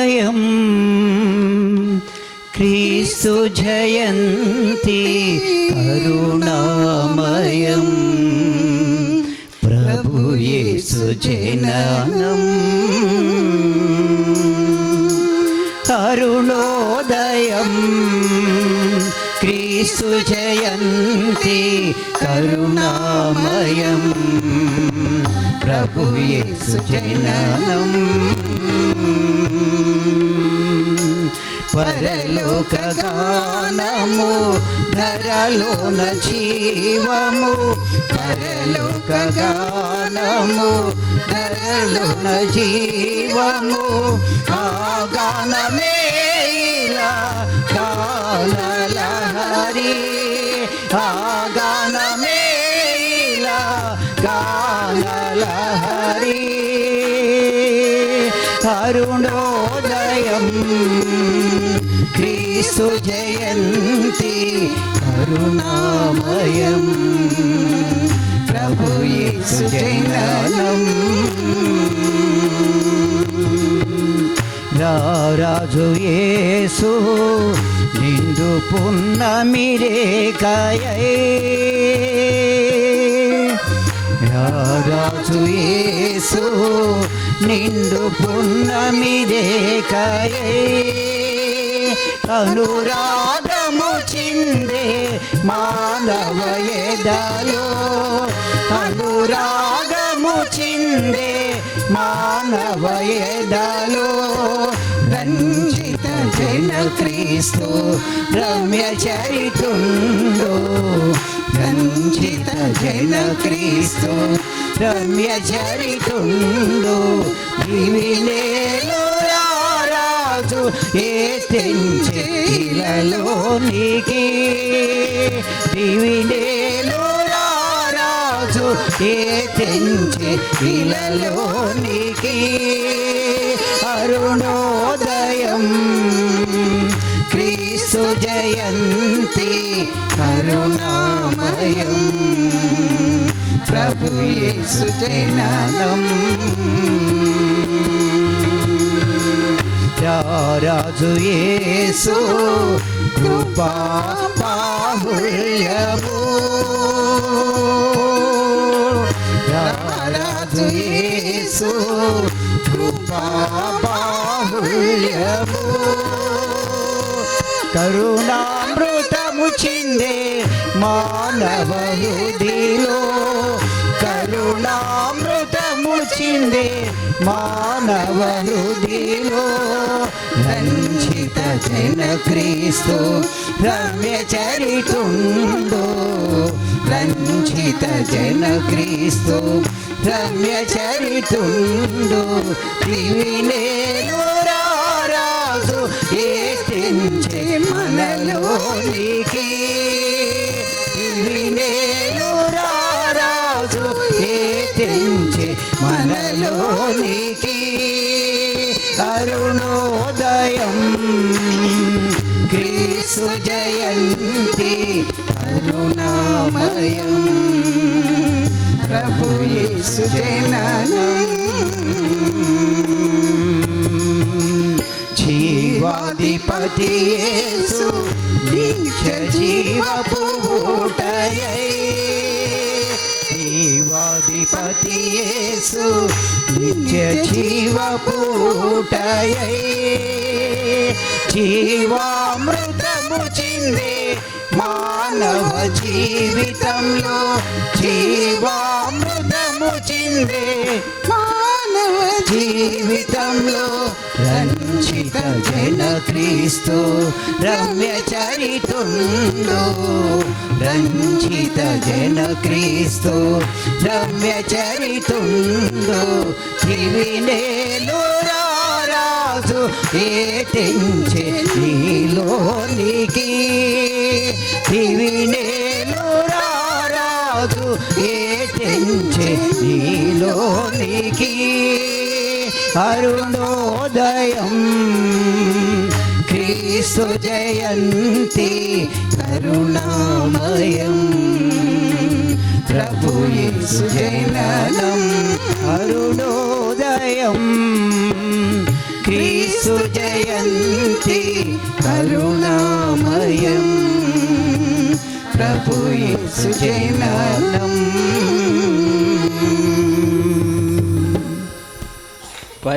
కరుణోదయం క్రీస్తు జయంతి కరుణామయం ప్రభు యేసు జననం కరుణోదయం క్రీస్తు జయంతి కరుణామయం ప్రభు యేసు జననం పరలోక గానము ధరలోన జీవము పరలోక గానము ధరలోన జీవము ఆ గానమే ఇలా గానలహరి ఆ గానమే ఇలా గానలహరి కరుణోదయం క్రీస్తు జయంతి కరుణామయం ప్రభు యేసు జననం రారాజు యేసు నిండు పున్నమి రేఖయై రారాజు యేసు నిండు పున్నమి రేఖయై అనురాగము చిందే మానవ ఎదలో అనురాగము చిందే మానవ ఎదలో రంజిత జన క్రీస్తు రమ్య చరితుండు రంజిత జన క్రీస్తు రమ్య చరితుండు దివినేలో రాజు ఏ తెంచే ఇలలోనికి దివినేలో రాజు ఏ తెంచే ఇలలోనికి అరుణోదయం క్రీస్తు జయంతి కరుణామయం ప్రభు యేసు జననం రారాజు యేసు కృపా బాహుళ్యము రారాజు యేసు కృపా బాహుళ్యము కరుణామృతము చిందే మానవ హృదిలో కరుణామృతము చిందే మానవ హృదిలో రంజిత జన క్రీస్తు రమ్య చరితుండు రంజిత జన క్రీస్తు రమ్య చరితుండు దివినేలు రారాజు ఏ తెంచే మనలోనికి దివినేలు రారాజు ఏ తెంచే మనలోనికి అరుణోదయం క్రీస్తు జయంతి కరుణామయం ప్రభు యేసు జననం జీవాధిపతి యేసు నిత్య జీవపు ఊటయై జీవాధిపతి యేసు నిత్య జీవపు ఊటయై జీవామృతము చిందే మానవ జీవితంలో జీవామృతము చిందే మానవ జీవితంలో రంజిత జన క్రీస్తు రమ్య చరితుండు రంజిత జన క్రీస్తు రమ్య చరితుండు దివినేలు రారాజు ఏ తెంచే నీలోనికి దివినేలు రారాజు ఏ తెంచే నీలోనికి అరుణోదయం క్రీస్తు జయంతి కరుణామయం ప్రభు యేసు జననం అరుణోదయం క్రీస్తు యేసు జయంతి కరుణామయం ప్రభు యేసు జయంతి